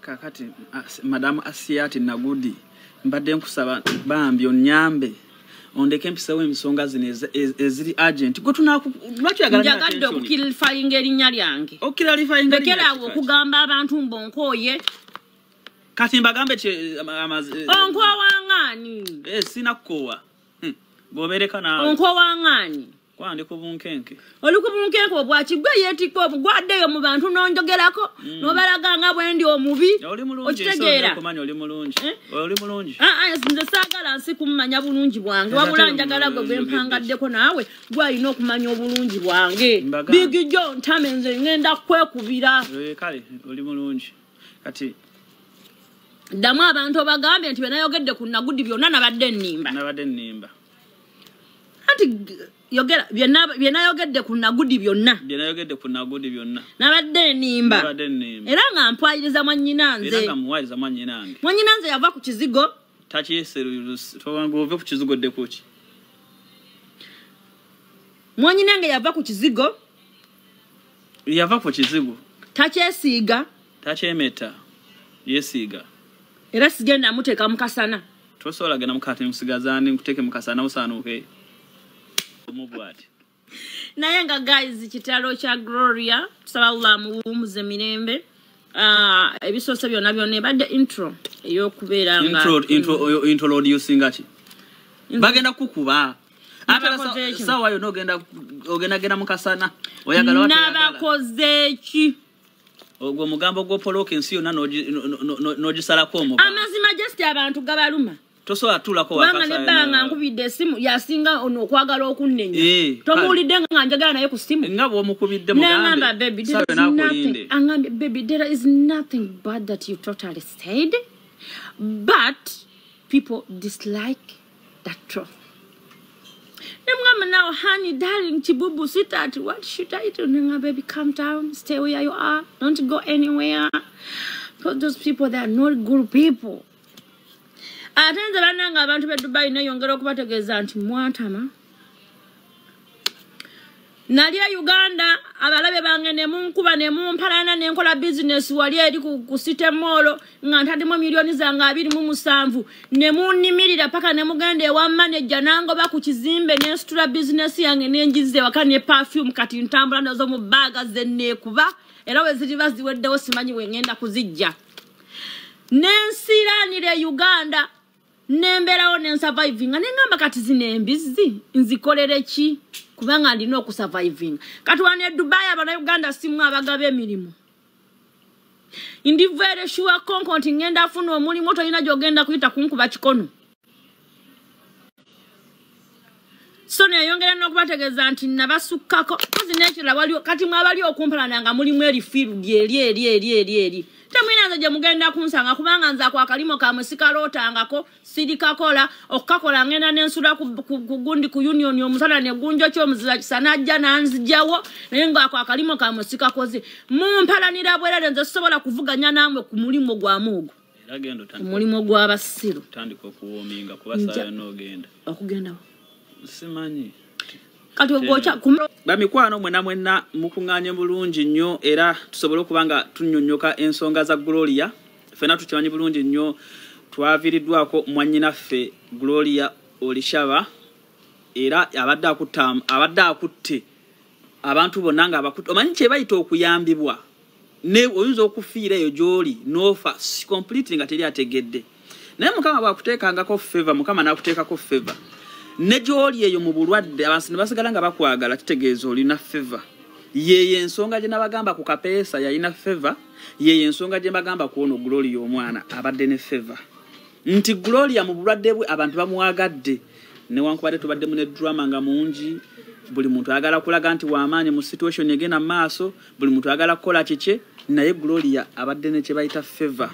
kakati Madam Asiati Nagudi mbadde nkusaba bambi onyambe ondeke mpisewo emisonga zino eziri agent gwe lwaki yagala njagadde okukilifayinga erinnya lyange okukilifayinga lekerawo okugamba abantu mbonkoye kati mbagambe onkowaŋŋaani sina kkowa gobereka nawe onkowaŋŋaani kwandi ku bunkenke oli ku bunkenke obwakigwe yeetikwa obugwaddeyo mu bantu n'onjogerako n'obalaga nga bwendi omubi okitegeera oli mulungi nze saagala nsi kumumanya bulungi bwange wabula njagala gwe gwempangaddeko naawe gwalina okumanya obulungi bwange Big John ntame nze ngenda kwekubira kale oli mulungi kati ddamu abantu obagambye nti benayogedde ku Nagudi byonna nabadde nnimba anti yogera byenayogedde ku Nagudi byonna nabadde nnimba era nga mpwayiriza mwannyinanze mwannyinanze yava ku kizigo ove ku kizigo ddekuki mwannyinange yava ku kizigo takyesiiga takyemeta yesiiga era sigenda amuteeka mu kasana tosobola genda mukati musigazaani nkuteke mu kasana osaanuuke omubwati naye nga guys kitalo kya Gloria tusaba Allah muwumuze mirembe ebisoose byonna byonna ebadde intro ey'okubeera nga intro load yusinga ki bagenda kukuba sawa yo ogenda mu kasana oyagala watu nabakoze ki ogwo mugambo gwo poloke nsi yonna n'ogisalako omugambo amazima just abantu gabaluma tosobola tulako wakasa nebanga nkubidde esimu yasinga ono okwagala okunnenya tomuwulidde nga njagala naye ku simu nga bw'omukubidde mugambe sawe nakulinde angambye baby there is nothing bad that you totally said but people dislike that truth. Now, honey, darling, Chibubu, sweetheart, what should I do? Baby, calm down, stay where you are, don't go anywhere. Because those people, they are not good people. Atenze bananga abantu be Dubai neyongera okubategeeza nti mwatama. Nalia Uganda, abalabe bange ne munkuba ne mumpalana ne nkola business wali eri ku City Mall nga ntadimo milioni zange 27 ne munnimirira paka ne mugende wa manager nango ba ku kizimbe ne stula business yange nenjize wakane perfume kati ntambula nazo mu baga zenne kuba era we ziri baziweddewo simanyi we ngenda kuzijja. Nensiranire Uganda nemberawo ne surviving nga nengamba kati zinembizi nzikolere ki kubanga ndino ku surviving kati wane Dubai abana Uganda simu abagabe emirimu indi very sure konkonti ngenda afuna omulimu toyina jogenda kuyita kunkuba kikono so ne yongera nokubategeeza nti nabasukkako kozi nekira wali kati mwabali okumpalana nga mulimu erifiru eri temwina nze gye mugenda kunsanga kubanga nza kwa kalimo kamwe sikalotangako sirikakola okukakola ngenda nensula ku gundi ku union omusala ne gunjo ky'omuzira kisanajja nanzijawo naye nga kwa kalimo kamwe sikakoze mumpalanira bwerere nze sobola kuvuganya namwe ku mulimo gwa mugo mulimo gw'abasiru tandika okuwoominga kubasaya n'ogenda okugenda simanyi kati ogocha bamikwano mwenna mukunganye bulungi nnyo era tusobole okubanga tunnyonnyoka ensonga za Gloria fena tukimanyi bulungi nnyo twaviiriddwako mwannyinaffe Gloria Olishaba era abadde akutte abantu bonna nga abakutte omanyi kye bayita okuyambibwa ne oyinza okufiira eyo gy'oli nofa complete nga teri ategedde naye Mukama bwakuteekangako favor Mukama n'akuteekako favor ne gy'oli eyo mu bulwadde abantu ne basigala nga bakwagala kitegeeza olina favor yeye ensonga gye nabagamba ku kapeesa yalina favor yeye ensonga gye bagamba ku ono Gloria omwana abadde ne favor nti Gloria mu bulwadde bwe abantu bamuwagadde newankubadde tubadde mu ne drama nga mungi buli muntu ayagala kulaga nti w'amaanyi mu situation egenda mu maaso buli muntu ayagala kukola kike naye Gloria abadde ne kye bayita favor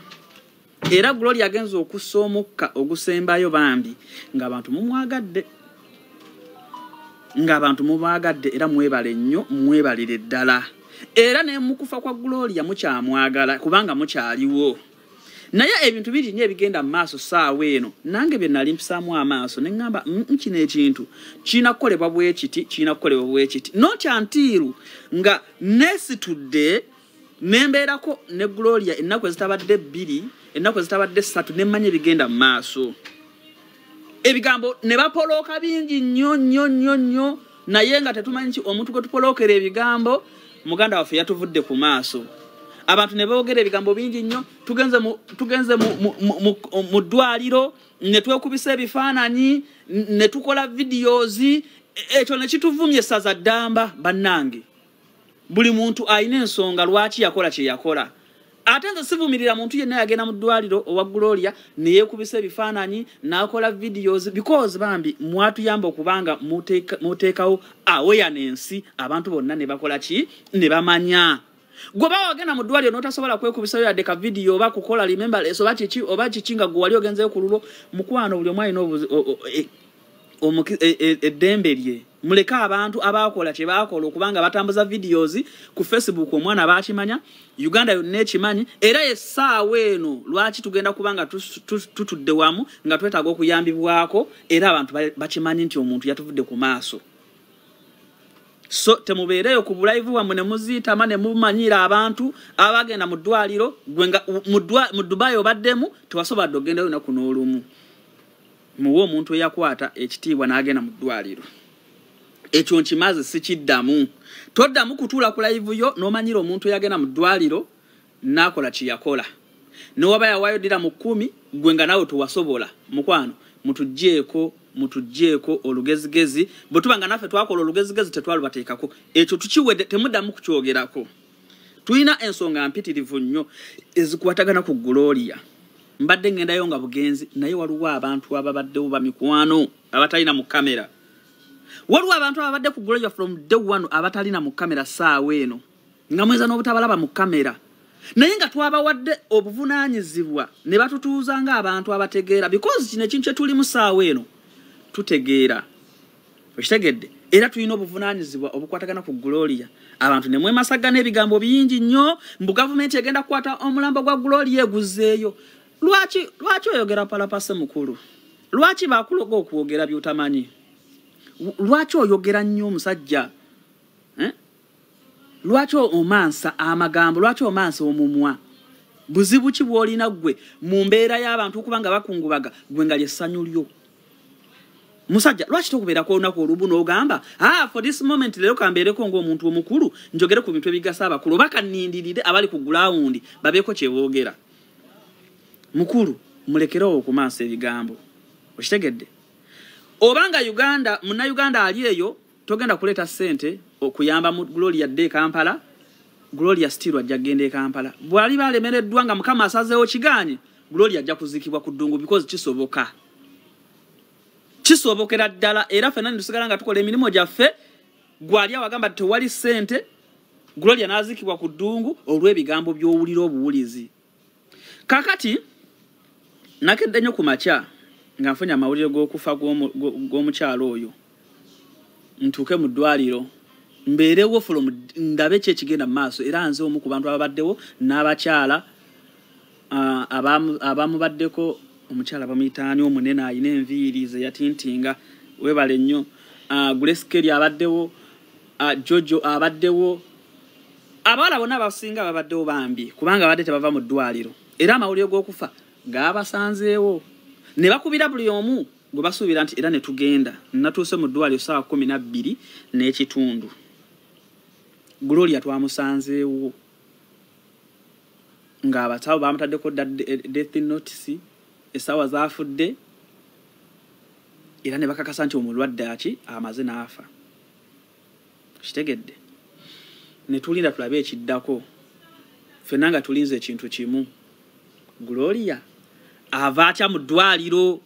era Gloria agenza okussa omukka ogusembayo bambi ng'abantu mumwagadde era mwebale nnyo mwebalire ddala era ne mukufa kwa Gloria mukyamwagala kubanga mukyaliwo naye ebintu bingi nnyo ebigenda mu maaso saawa eno nange bye nali mpisaamu amaaso ne ŋŋamba kino ekintu kirina kukolebwa bwe kiti not until nga nesitudde nembeerako ne Gloria ennaku ezitabadde 2 ennaku ezitabadde 3 nemmanye bigenda mu maaso ebigambo ne bapolooka bingi nnyo naye nga tetumanyi ki omuntu gwe tupolookera ebigambo muganda waffe yatuvudde ku maaso abantu ne boogera ebigambo bingi nnyo tugenze mu ddwaliro ne twekubisa ebifaananyi ne tukola videos ekyo ne kituvumye saza ddamba bannange buli muntu ayina ensonga lwaki yakola kye yakola ate nze sivumirira muntu yenna yagenda mu ddwaliro owa Gloria ne yeekubisa ebifaananyi n'akola videos because bambi mwatuyamba okubanga muteekawo awareness abantu bonna ne bakola ki ne bamanya gwe bawagenda mu ddwaliro n'otasobola kwekubisayo yadde ka video oba kukola remembrance oba kiki nga gwe wali ogenzeyo ku lulo mukwano buli omu alina eddembe lye muleke abantu abakola kye bakola okubanga batambuza videos ku Facebook omwana bakimanya Uganda yonna ekimanyi era essaawa eno lwaki tugenda kubanga tutudde wamu nga twetaaga okuyambibwako era abantu bakimanyi nti omuntu yatuvudde ku maaso so temubeereyo ku live wamwe ne muziitama ne mumanyira abantu abagenda mu ddwaliro gwenga mu Dubai obaddemu tewasobadde ogendayo naku n'olumu muwo omuntu eyakwata ekitiibwa n'agenda mu ddwaliro ekyo nkimaze sikiddamu toddamu kutuula ku live yo n'omanyira omuntu eyagenda mu ddwaliro n'akola kye yakola newaba yawaayo ddira mu 10 gwenga nawe tewasobola mukwano mutugjeeko olugezigezi bwe tubanga naffe twakola olugezigezi tetwalubateekako ekyo tukiwedde temuddamu kukyogerako tulina ensonga mpitirivu nnyo ezikwatagana ku Gloria mbadde ngendayo nga bugenzi naye waliwo abantu ababaddewo bamikwano abatalina mu kamera waliwo abantu ababadde ku Gloria from day one abatalina mu kamera saawa eno nga mweza n'obutabalaba mu kamera naye nga twabawadde obuvunaanyizibwa ne batutuuza ng'abantu abategeera because kino ekintu kye tuli mu saawa eno tutegeera okitegedde era tulina obuvunaanyizibwa obukwatagana ku Gloria abantu ne mwemasaga n'ebigambo bingi nnyo mbu gavumenti egenda kukwata omulambo gwa Gloria eguzeeyo lwaki oyogera palapase mukulu lwaki bakuloga okwogera by'otamanyi lwaki oyogera nnyo omusajja lwaki omansa amagambo lwaki omansa omumwa buzibu ki bw'olina gwe mu mbeera y'abantu okubanga bakungubaga gwe nga lyessanyu lyo musajja lwaki tokubeerako olunaku olubu n'ogamba for this moment leero kambeereko ng'omuntu omukulu njogere ku bintu ebigasa abakulu oba kannindirire abali ku gulawundi babeeko kye boogera mukulu mulekerewo okumansa ebigambo okitegedde obanga munnayuganda ali eyo togenda kuleeta ssente okuyamba mu Gloria Day Kampala Gloria still ajja kugenda e Kampala bwali balemereddwa nga mukama asazeewo kiganye Gloria ajja kuzikibwa ku ddungu because kisobokera ddala era ffenna tusigala nga tukola emirimu gyaffe gwali awagamba tewali ssente Gloria n'azikibwa ku ddungu olw'ebigambo by'owulira obuwulizi kakati nakedde nnyo ku makya nga nfunye amawulire g'okufa gw'omukyalo oyo ntuuke mu ddwaliro mbeerewo from ndabe ki ekigenda mu maaso era nze omu ku bantu ababaddewo n'abakyala abamubaddeko omukyala bamuyitaani omunene ayina enviiri ze yatintinga webale nnyo Grace Kelly abaddewo Jojo abaddewo abawala bonna abasinga babaddewo bambi kubanga abadde tebava mu ddwaliro era amawulire g'okufa gaabasanzeewo ne bakubira buli omu gwe basuubira nti era ne tugenda natuuse mu ddwaliro ssaawa 12 n'ekitundu Gloria twamusanzeewo ng'abasawo bamutaddeko death notice essaawa zaafudde era ne bakakasa nti omulwadde aki amaze n'afa kitegedde ne tulinda tulabe ekiddako ffenna nga tulinze ekintu kimu Gloria ava atya mu ddwaliro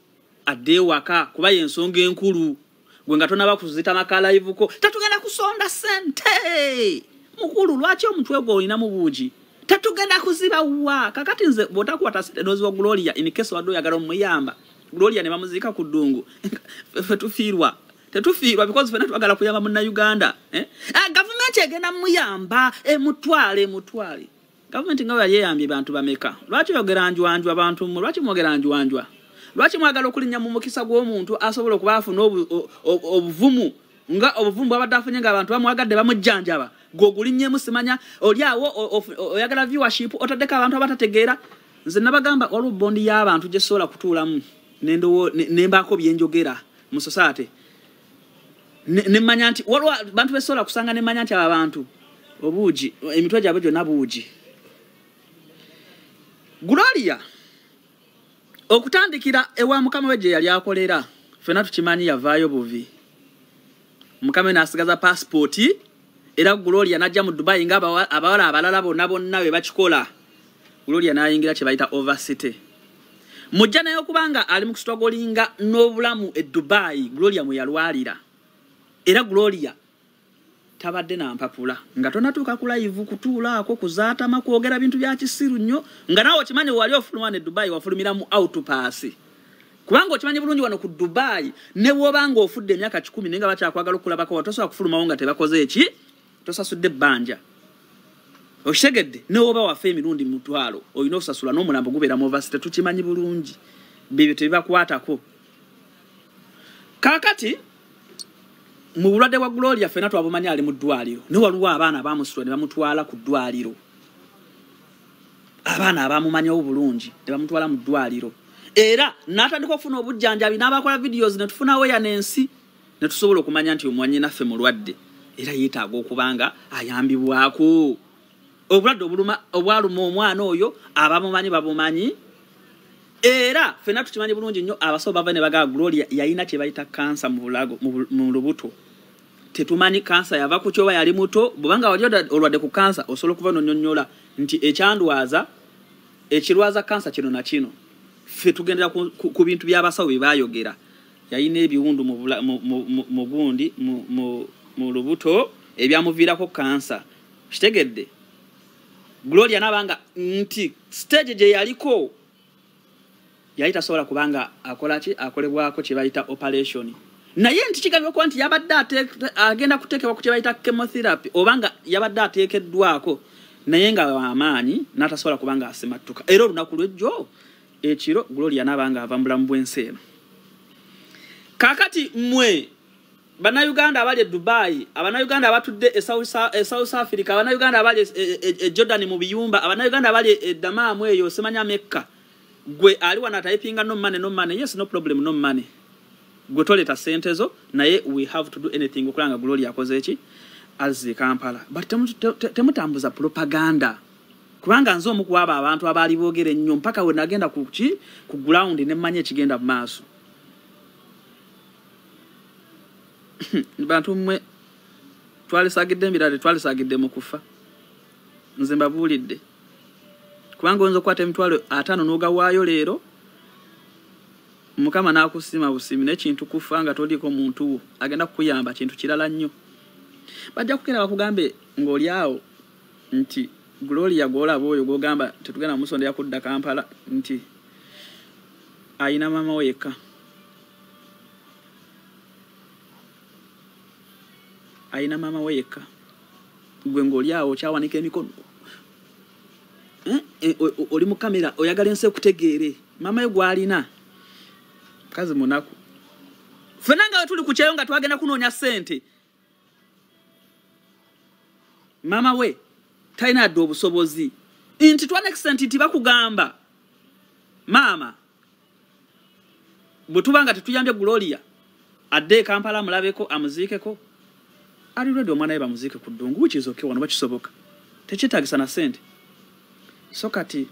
adde ewaka kuba y'ensonga enkulu gwe nga tonaba kuzita makalayivuko tatugenda kusonda ssente mukulu lwaki omutwe gwe olina mu buugi tatugenda kuziba wa kakati nze bw'otakwata ssente n'oziwa Gloria in case wadde oyagala omuyamba Gloria ne bamuziika ku ddungu ffe tufiirwa tetufiirwa because ffenna twagala kuyamba munnayuganda gavumenti egenda muyamba mutwale gavumenti nga yali eyambye bantu bameka lwaki oyogera njwanjwa abantu lwaki mwogera njwanjwa lwaki mwagala okulinnya mu mukisa gw'omuntu asobola okuba afuna obuvumu nga obuvumu bwabadde afunye nga abantu bamwagadde bamujjanjaba gogulinyemu simanya oliawo oyagala viewership otadeka abantu abatategeera nze nabagamba waliwo bondi y'abantu gye sola kutuulamu nembaako byenjogera mu society nemmanya nti waliwo bantu besola kusanga nemmanya nti aba bantu obuugi emitwe gyabwe gyonna buugi. Gloria okutandikira ewa mukama we gye yali akolera ffenna tukimanyi yavaayo buvi mukama n'asigaza passport era Gloria n'ajja mu Dubai nga abawala abalala bonna we bakikola. Gloria n'ayingira kye bayita overcity mujja naye okubanga ali mu kusitogolinga n'obulamu e Dubai. Gloria mwe yalwalira era Gloria tabadde na mpapula nga tonatuuka ku live kutuulaako kuzaatama kwogera bintu bya kisiru nnyo nga naawe okimanyi wali ofuluma ne Dubai wafulumira mu outpass kubanga okimanyi bulungi wano ku Dubai ne bw'obanga ofudde emyaka 10 nenga bakyakwagala okulabako watosobola kufulumawo nga tebakoze eki tosasudde bbanja okitegedde ne bw'oba wafa emirundi mutwalo olina okusasula n'omulambo gubeera mu overcity tukimanyi bulungi bibyo tebibakwatako. Kaakati mu bulwadde bwa Gloria ffenna twabumanya ali mu ddwaliro ne waliwo abaana abamusitula ne bamutwala ku ddwaliro abaana abamumanyawo bulungi ne bamutwala mu ddwaliro era n'atandika okufuna obujjanjabi n'abakola videos ne tufuna awareness ne tusobola okumanya nti omwanyi naffe mulwadde era yeetaaga okubanga ayambibwako obulwadde obwaluma omwana oyo abamumanyi babumanyi era ffenna tukimanyi bulungi nnyo abasawo bava ne bagaa Gloria yalina kye bayita kansa mu bulago mu lubuto tetumanyi kansa yava ku kyoba yali muto bubanga wali olwadde ku kansa osobola okuva nonyonyola nti ekyandwaza ekirwaza kansa kino na kino ffe tugendera ku bintu by'abasawo bye bayogera yalina ebiwundu mu gundi mu lubuto ebyamuviirako kansa kitegedde. Gloria nabanga nti stage gye yaliko yali tasobola kubanga akolebwako kye bayita operation naye nti kigambye okuba nti yabadde agenda kuteekebwa ku kye bayita chemotherapy obanga yabadde ateekeddwako naye nga amaanyi n'atasobola kubanga asimattuka era olunaku lw'ejjo ekiro Gloria nabanga ava mu bulamu bw'ensi eno. Kaakati mmwe Bannayuganda abali e Dubai, Abannayuganda abatudde e South Africa, Abannayuganda abali e Jordan mu biyumba, Abannayuganda abali e Dammam eyo semanya Mecca. Gwe ali wana typinga no money, yes no problem no money. Gwe toleta sente zo naye we have to do anything okulanga Gloria akoze eki azze Kampala. But temutambuza propaganda. Kubanga nzo mu kuwaba abantu abali boogera ennyo mpaka we nagenda ku ground ne mmanye ekigenda mu maaso. Bantu mwe twalisagidde mbirade twalisagidde mu kufa nze mbabulidde kubanga onzo kwata emitwalo 5 n'ogawaayo leero mukama n'akusima busimi n'ekintu kufa nga toliko muntu agenda kukuyamba kintu kirala nnyo bajja kukera bakugambe ng'oli awo nti Gloria gwolaba oyo gwogamba tetugenda musonda yakudda Kampala nti ayina mama we yekka. Aina mama we yekka gwe ng'oli awo kyawanika emikono oli mu kamera oyagala ensi ekutegeere mama ye gwalina kazi munaku ffenna nga we tuli ku kyeyo nga twagenda kunoonya ssente mama we talina adde obusobozi nti twanekisenti nti bakugamba maama bwe tuba nga tetuyambye Gloria adde Kampala amulabeko amuziikeko ali ready omwana ye bamuziike ku ddungu which is okay wano bakisoboka tekyetaagisa na sente so kati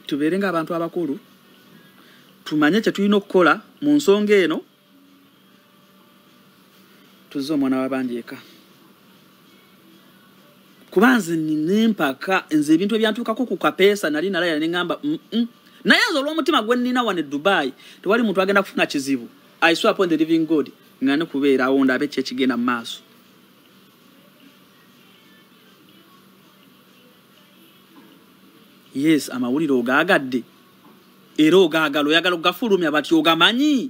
tubeere nga abantu abakulu tumanye kye tulina okukola mu nsonga eno tuzze omwana w'abandi eka kuba nze nempaka nze ebintu ebyantuukako ku kapeesa nali nalaya ne ŋŋamba naye nze olw'omutima gwe nnina wano e Dubai tewali muntu agenda kufuna kizibu I swear upon the living God ngane kubeera awo ndabe kye kigenda mu maaso. Yes amawulire ogaagadde era ogaagala oyagala okugafulumya bati ogamanyi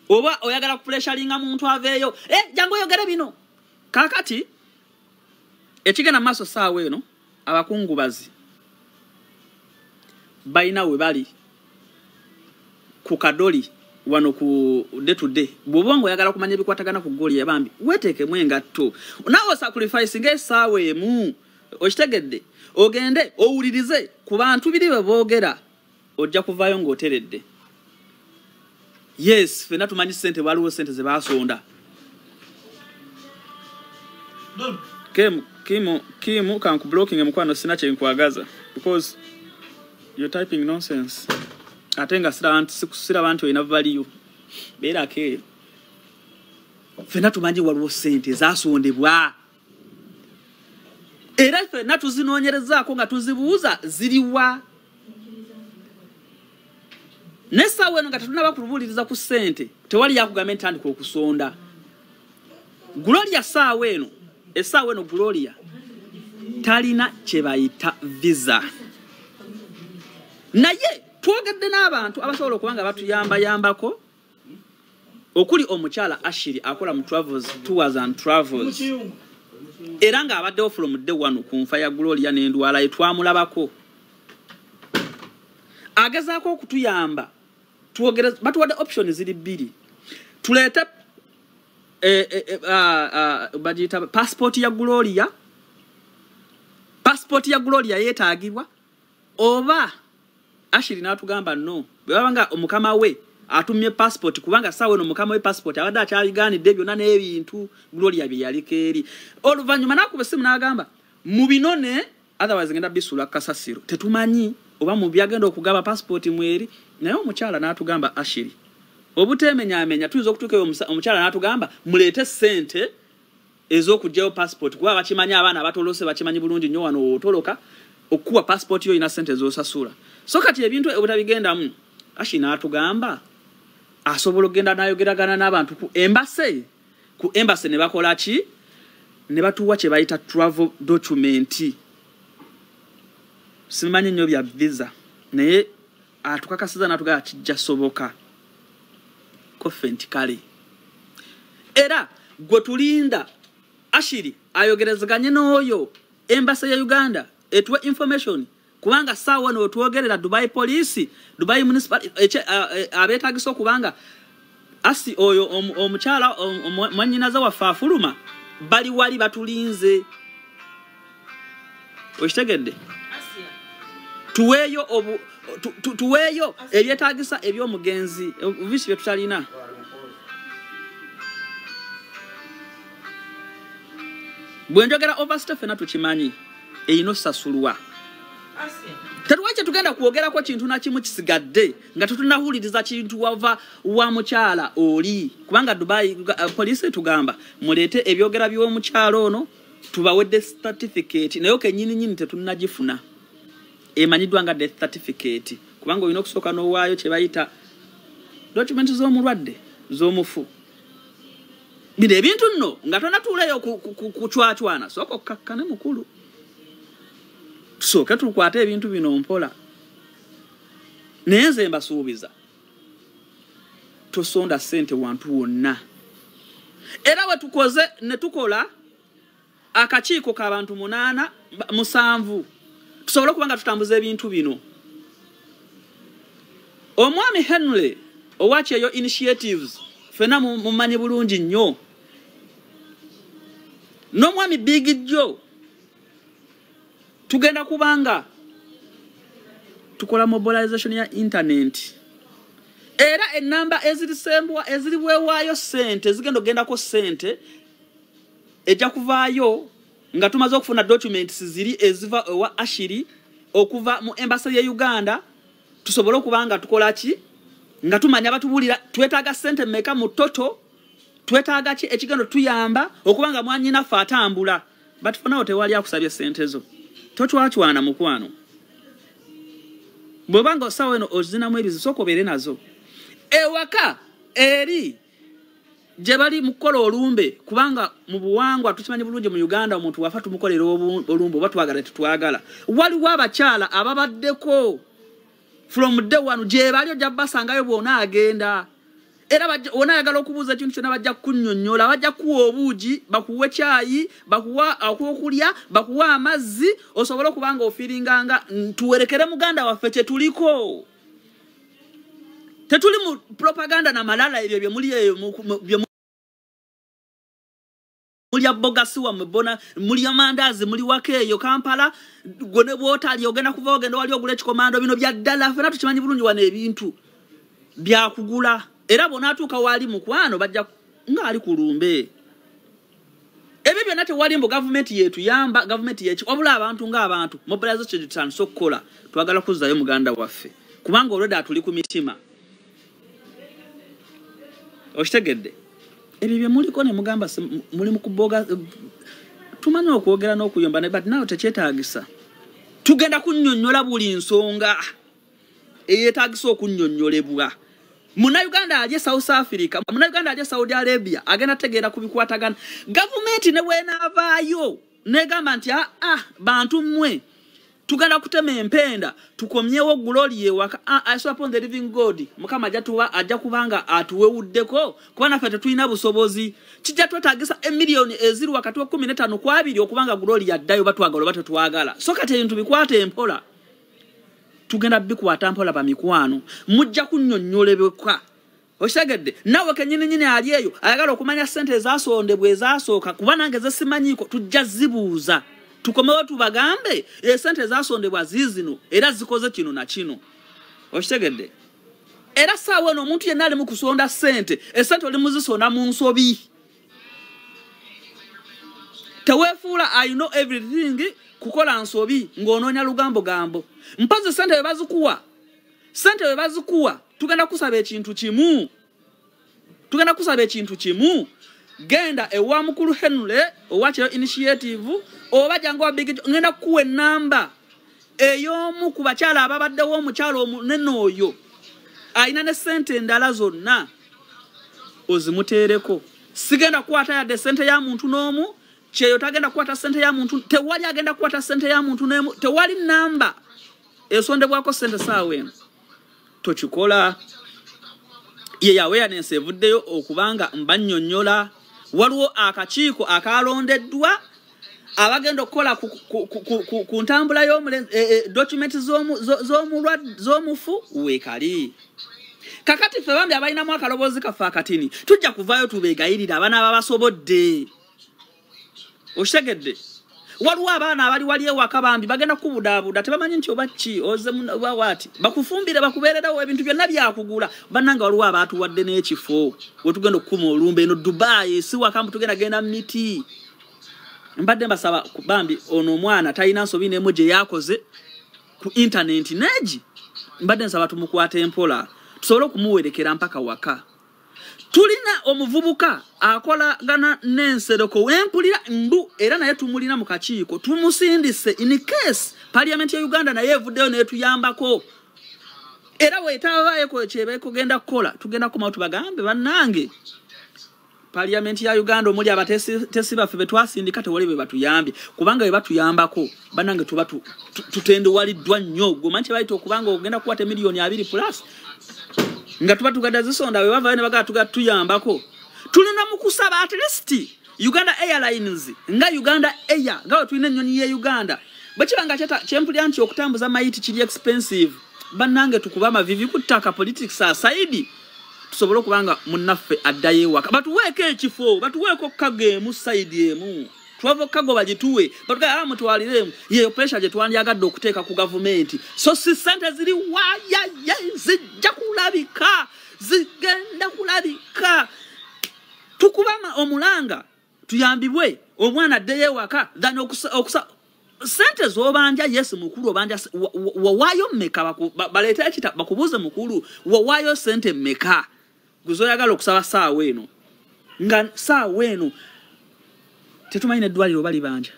oba oyagala kupressuringa muntu aveeyo jangu oyogere bino kaakati ekigenda mu maaso saawa eno abakungubazi balina we bali ku kadoli wano ku day to day bobongo yagala kumanya bikwatagana ku Gloria bambi weteke mwengatto nawo sacrifice ngesawe mu okitegedde ogende owulirize ku bantu biri bebogera ojja kuvayo ngoteredde yes fena tumanyi sente waliwo sente ze basonda Kimu kan ku blocking mkwano sina kye nkwagaza because you're typing nonsense atenga sira bantu ina value bera ke fena tumanyi waliwo sente zasondebwa era fena tuzinonyerezako nga tuzibuuza ziriwa nesa weno nga tunaba kulubuliriza ku sente tewali yakugamba ntandika okusonda Gloria saweno esaweno Gloria talina kyebayita visa naye twogedde n'abantu abasobola okubanga batuyamba okuli omukyala Ashiri akola mu tours and travels era nga abaddewo from day one ku nfa ya Gloria n'endwala etwamulabako agezaako okutuyamba tuwogere batuwadde options ziri bbiri tuleete bagiyita passport ya Gloria yeetaagibwa oba Ashiri n'atugamba no bwabanga omukama we atumye passport kubanga sawe no mukama we passport abadde akyabigaanidde byonna n'ebintu Gloria bye yaliko eri oluvannyuma n'akuba essimu n'agamba mu binone otherwise ngenda bisula kasasiro tetumanyi oba mu byagenda okugaba passport mweri naye omukyala n'atugamba Ashiri obuteemenya tuyinza okutuukayo omukyala n'atugamba muleete sente ez'okugyayo passport kuba bakimanyi abaana abatolose bakimanyi bulungi nnyo wano otoloka okuwa passport yo ina sente z'osasula so kati ebintu obutabigendamu Ashiri n'atugamba asobola okugenda n'ayogeragana n'abantu ku embassy ne bakola ki ne batuwa kye bayita travel document simanyi nnyo bya visa naye atukakasiza n'atugamba kijja soboka kofenti kale era gwe tulinda Ashiri ayogerezeganye n'oyo embassy ya Uganda etuwe information kubanga sawa no tuogerera Dubai police Dubai municipal abetagisa kubanga asi oyo omukyala mwanyinaza wa fafuluma bali wali batulinze okitegedde tuweyo ebyetagisa ebyomugenzi visi bye tutalina bwenjogera overstay fena tukimanyi eyino sasulwa tetuwache tugenda kuogera kwa kintu na kimu kisigadde nga tutunahuliriza kintu wava wa mukyala oli kubanga Dubai police tugamba mulete ebyogera byo mukyala ono tubawedde certificate nayo kenyini tetunagifuna emanyidwa nga death certificate kubanga olina okusoka n'owaayo kye bayita document z'omulwadde z'omufu bino ebintu nno nga tonatuuleyo kucwacwana sooka okkakkane mukulu tusooke tukwate ebintu bino mpola naye nze mbasuubiza tosonda sente wantu wonna era we tukoze ne tukola akakiiko k'abantu 7 tusobola kubanga tutambuza ebintu bino omwami Henry owachi eyo initiatives fena mumanyi bulungi nnyo n'omwami Big Joe tugenda kubanga tukola mobilization ya internet era enamba ezirisembwa eziribwewaayo sente zigenda ogendako sente ejja kuvaayo nga tumaze okufuna documents ziri eziva ewa Ashiri okuva mu embassy ya Uganda tusobole okubanga tukola ki nga tumanya batubulira twetaaga sente meka mu toto twetaaga ki ekigendo tuyamba okubanga mwanyina fa atambula but for now tewali akusabye sente zo totwachwana mukwano bwebanga sawa eno ozinamu ebizi soko bere nazo ewaka eri jebali mukola olumbe kubanga mu buwangwa tukimanyi bulungi mu Uganda omuntu wafa tumukolera olumbe batwagala tetwagala waliwo abakyala ababaddeko from day one jebali ojja basangayo bwona agenda era ona yagala okubuuza ekintu kyonna bajja kunnyonnyola bajja kuwa obuugi bakuwe kyayi bakuwa akokulya bakuwa amazzi osobola okubanga ofiringanga tuwerekere muganda waffe kye tuliko Tetuli mu propaganda na malala ebyo bye muli muli abogasi wa mbona muli amandazi muli wakeyo Kampala gone bwotali ogenda kuva ogenda wali ogula ekikomando bino bya ddala fena tukimanyi bulungi wana ebintu bya kugula era bona atuuka wali mukwano bajja nga ali kulumbe ebyo byonna tewali mbu gavumenti yetu yamba gavumenti yechi wabula abantu nga abantu mobilization tutandise okukola twagala kuzzayo muganda waffe kubanga olwedde atuli ku mitima oshitegedde ebyo bye muliko ne mugamba muli mu kuboga tumanyi okwogera n'okuyomba ne but nawe tekyetaagisa tugenda kunnyonnyola buli nsonga eyeetaagisa okunnyonnyolebwa Muna Uganda aje South Africa, muna Uganda aje Saudi Arabia, agenda tegeera kubikwatagana. Government ne wena avaayo, negamba nti bantu mmwe tugenda kutema empenda, tukomyewo Glory ewaka. I swear upon the living God, Mukama ajja kubanga atuwewuddeko, kuba naffe tetulina busobozi. Kijja twetaagisa emiliyoni eziru wakati wa 15 ku 2 okubanga Glory yaddayo batwagala oba tetwagala. So kati ebintu bikwate empola. Tugenda bikwata mpola ba mikwano mujja kunnyonnyolebwa oshagedde nawe kenyini ali eyo ayagala okumanya sente ezasondebwe ezasooka kuba nange zesimanyiko tujja zibuuza tukomewo tubagambe sente ezasondebwa zizino era zikoze kino na kino oshagedde era saawe no omuntu yenna ali mu kusonda sente esente oli muzisonda mu nsobi tewefuula I know everything kukola nsobi ng'onoonya lugambo gambo mpanze sente webazikuwa tugenda kusaba ekintu kimu genda ewa mukulu Henry owakyo initiative oba jangu wa big ngenda kuwe namba ey'omu ku bakyala ababaddewo omukyalo omunene oyo ayina ne sente endala zonna ozimuteereko sigenda kukwata yadde sente ya muntu n'omu cheyo tagenda kukwata sente ya muntu tewali agenda kukwata sente ya muntu n'emu tewali namba esondebwako sente saawe tokikola ye awareness evuddeyo okubanga mbannyonnyola waliwo akakiiko akalondeddwa abagenda okukola ku ntambula document z'omufu weekali kakati ffe bambi abalinamu akaloboozi kaffe akatini tujja kuvaayo tubeegayirira abaana ababasobodde oshegedde waliwo abaana abali wali ewaka bambi bagenda kubudaabuda tebamanyi nti obaki oze wati bakufumbire bakubeererawo ebintu byonna byakugula bannanga waliwo abaatuwadde n'ekifo wetugenda okukuma olumbe eno Dubai si wakambu tugenda genda miti mbadde mbasaba bambi ono omwana talina nsobi n'emu gye yakoze ku internet neegi mbadde nsaba tumukwata empola tusobole okumuwerekera mpaka waka tulina omuvubuka akola gana n'ensereko wempulira mbu era naye tumulina mu kakiiko tumusindise in case parliament ya Uganda naye evuddeyo netuyambako era wetavaayo kyebe kugenda kukola tugenda kumawo tubagambe bannange parliament ya Uganda omuli abatesi baffe betwasindika tewali be batuyambye kubanga be batuyambako bannange tuba tutendewaliddwa nnyo gomanti bayita okubanga ogenda kukwata miliyoni 2 plus nga tuba tugada zisonda we bava ne baga tugatuyambako tulina mukusaba at least Uganda Airlines nga Uganda Air nga tulina ennyonyi ye Uganda bakibanga kyempulya nti okutambuza mayiti kiri expensive bannange tukubama vivi kutaka politics aside tusobole kubanga munnaffe addayo waka batuweeke ekifo batuweeko kagemu side emu twavo kago bagituwe batuga mutwaliremu ye pressure je twandyagadde okuteeka ku government so si sente ziri waya zijja kulabika zigenda kulabika tukubama omulanga tuyambibwe omwana addeyo waka dani okusa sente zobanja yes mukulu obanja wawayo meka baleta ekita bakubuze mukulu wawayo sente meka guzoyagala okusaba saawe eno nga saawe eno tetumanyi n'eddwaliro bali banja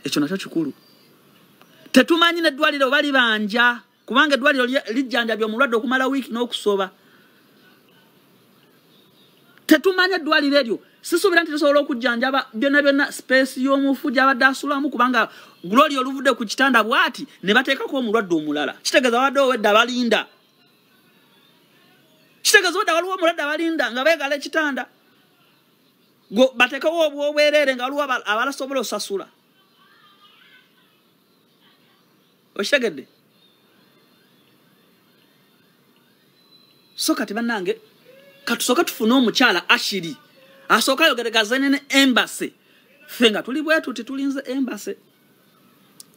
ekyo nakyo kikulu tetumanyi n'eddwaliro bali banja kubanga eddwaliro lijjanjabya omulwadde okumala wiiki n'okusoba tetumanyi eddwaliro eryo sisuubira nti lisobola okujjanjaba byonna space y'omufu gy'abadde asulamu kubanga Glory oluvudde ku kitanda bwati ne bateekako omulwadde omulala kitegeeza wadde owedde abalinda kitegeeza wadde waliwo omulwadde abalinda nga beegala ekitanda batekawo obwerere nga waliwo abalasobola osasula okitegedde so kati bannange katusoka tufuna omukyala Ashiri asooka yogeregazane ne embassy fenga tuli bwetu tulinze embassy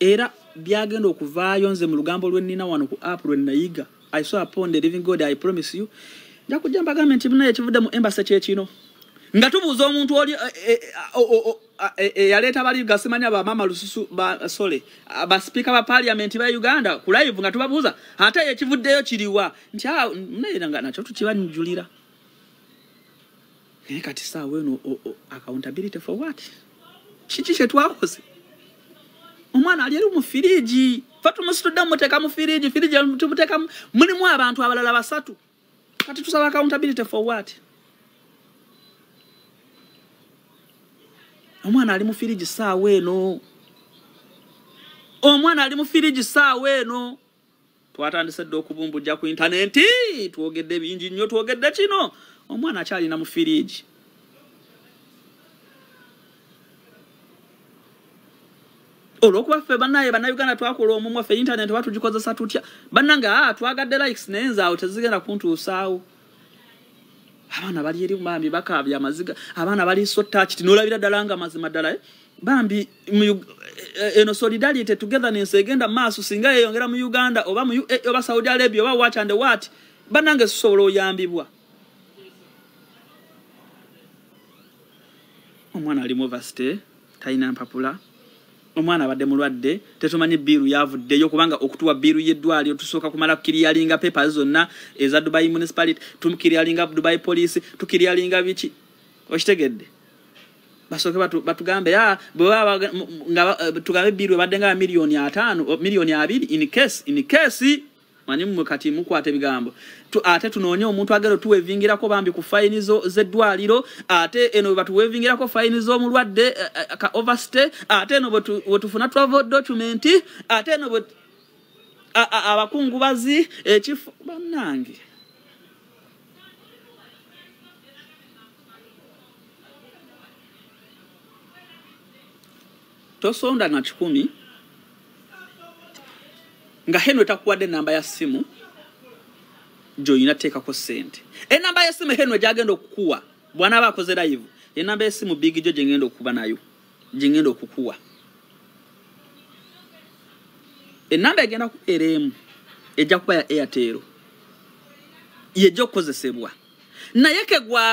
era byagenda okuvaayo nze mu lugambo lwennina wano ku app lwennayiga I saw upon the living God I promise you njakujja mbagambe nti bino ekivudde mu embassy kyekino nga tubuuza omuntu oli yaleeta bali gasimanya ba mama lususu ba sole ba speaker ba parliament ba Uganda ku live nga tubabuuza ate ekivuddeyo kiriwa nti mnaira nga nacho tukibanjulira kati sawa eno accountability for what chichi chetwakoze omwana ali mu firiji fatu musituda muteka mu firiji tumuteka mulimu abantu abalala basatu kati tusaba accountability for what omwana ali mu firiji sawa eno omwana ali mu firiji sawa eno twatandise okubumbuja ku internet twogedde bingi nnyo twogedde kino omwana akyali na mu firiji olwokuba ffe bannayuganda twakola omumwa ffe internet watugikozesa tutya bannanga twagadde likes nenza awo tezigenda kuntuusaawo abaana bali eri bambi bakaabya amaziga abaana bali so touch tinolabira ddala nga mazima ddala bambi eno solidarity togetherness egenda maaso singa yeyongera mu Uganda oba mu oba Saudi Arabia oba watch and what bannange sosobola oyambibwa omwana ali mu vaste taina mpapula omwana abadde mulwadde tetumanyi biru yavuddeyo kubanga okutuwa biru yeddwali otusooka kumala kukiriyalinga papers zonna eza Dubai municipality tumukiriyalinga Dubai police tukiriyalinga biki okitegedde basoke batugambe nga tugambe biru badde nga milioni 5 milioni 2 in case mani mukati mukwate bigambo ate tunoonye omuntu agero tuwevingirako bambi ku fine zo zeddwaliro ate eno batuwevingirako fine zo mulwadde ka overstay ate eno botufuna travel document ate eno abakungubazi ekifu bannange tosonda na 10 nga Henry takuwadde namba ya simu joyina teka ko sente namba ya simu Henry jagenda okukuwa bwana bakoze live namba ya simu Big Jo jengenda okuba nayo jengenda okukuwa namba egenda ku RM ejja kuba ya Airtel yejo kozesebwa naye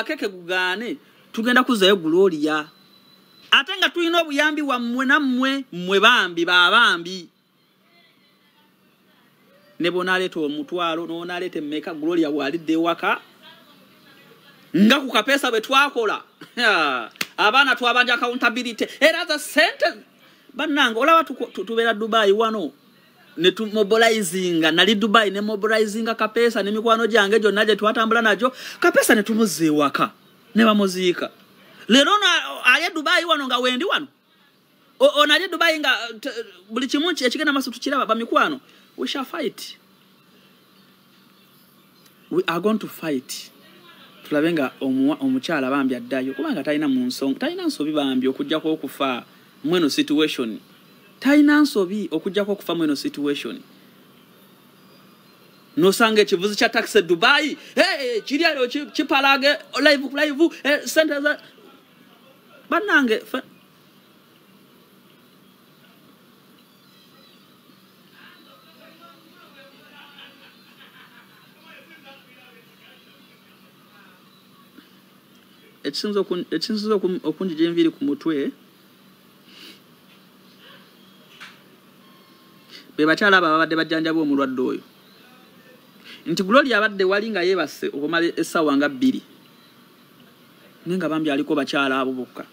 keke gugane tugenda kuzayo Gloria ate nga tulina obuyambi wammwe nammwe mmwe bambi babambi nebo naleta omutwalo no naleta mmeka Gloria walidde waka nga ku kapesa bwe twakola abana twabanja accountability era za sentence bannanga olaba tubera Dubai wano ne tu mobilizinga nali Dubai ne mobilizinga kapesa ne mikwano jange jo naje twatambula najo kapesa ne tumuze waka ne bamuziika lero na aye Dubai wano nga wendi wano onali Dubai nga buli kimunchi ekigenda masu tukiraba ba mikwano. We shall fight. We are going to fight. Tulabenga omukyala bambi addayo kubanga talina munsonga talina nsobi bambi okujja ko okufa mweno situation talina nsobi okujja ko okufa mweno situation no sange kivuzi cha taxi Dubai kiri alio chipalage live center banange ekinzo okunjije enviri ku mutwe be bakyala ababadde bajjanjaba omulwadde oyo nti Gloria abadde walinga yebase okumala essaawa nga 2 nenga bambi aliko bakyala abo bokka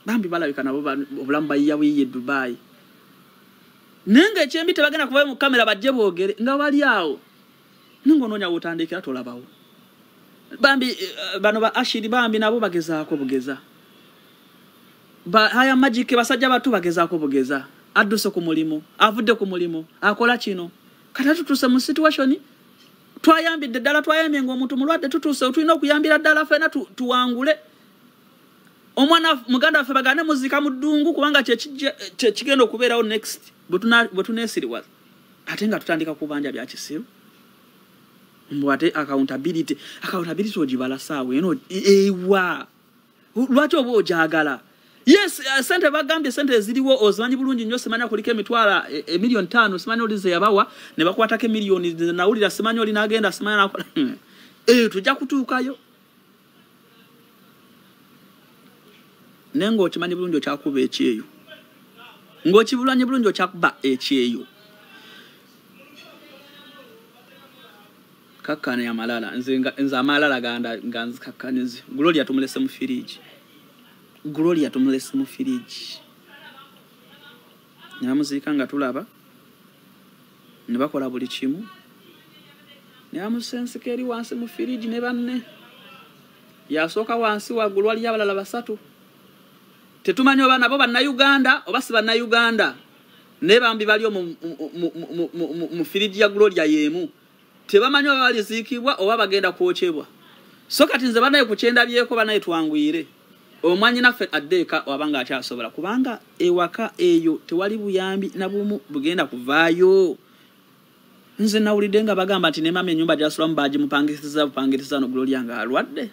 bambi balabika nabo obulamu bayiyawiye Dubai nenga ekyembi tebagenda kuvayo mu kamera bajje boogere nga bali awo ningo nonya utandikira tolabawo bambi bano ba Ashiri bambi nabo bagezaako bugeza haya magic basajja batu bagezaako bugeza adduse ku mulimo avudde ku mulimo akola kino katatu tuse mu situation twayambidde ddala twayambye ng'omuntu mulwadde tutuse tulina okuyambira ddala fena tuwangule omwana muganda waffe bagane muzika mu ddungu kubanga kigenda okubeerawo next bwe tuneesiriwa ate nga tutandika kubanja bya kisiru mbwate accountability ojibala sawe ewa lwaki oba ojagala yes sente bagambye sente eziriwo ozimanyi bulungi nnyo simanya kuliko emitwala million 5 simanya olize yabawa ne bakwatako million nawulira simanya oli nagenda simanya nakola tujja kutuukayo nengo okimanyi bulungi okyakuba ekyeyo ng'okibulanye bulungi okyakuba ekyeyo kakkana ya malala nze amalala nga nzikakkanize Gloria tumulese mu firiji nyamuziika nga tulaba ne bakola buli kimu nyamusensika eri wansi mu firiji ne banne yasooka wansi wa Gloria abalala basatu tetumanyi oba nabo bannayuganda oba si bannayuganda ne bambi baliyo mu firiji ya Gloria yemu tebamanyi oba baliziikibwa oba bagenda kwokyebwa so kati nze banaye kukyendabyeeko banaye twangwire omwanyi naffe addeeka wabanga akyasobola kubanga ewaka eyo tewali buyambi na bumu bugenda kuvaayo nze nawulidde nga bagamba nti ne mama ennyumba gyasulamu bupangiriza no Gloria nga alwadde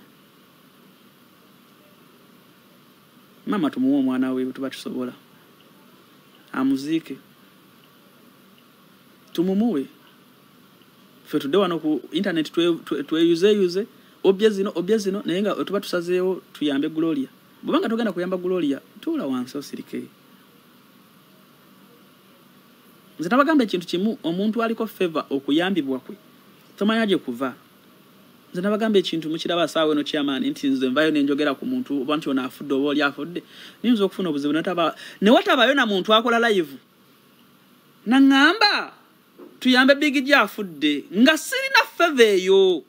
mama tumuwe omwana we tuba tusobola amuziike tumumuwe fe tudde wano ku internet tweyuze obye zino naye nga tuba tusazeewo tuyambe Gloria bwanga tugenda kuyamba Gloria tuula wansi osirike nze nabagamba ekintu kimu omuntu aliko favor okuyambibwa kwe tomanyaje kuva nze nabagamba ekintu mukiraba saawe no chairman nti nze mvayo nenjogera ku muntu oba nti ona afudde oba oli afudde ninza okufuna obuzibu ne watabayo na muntu akola live nangamba tuyambe big afudde nga sirina favor eyo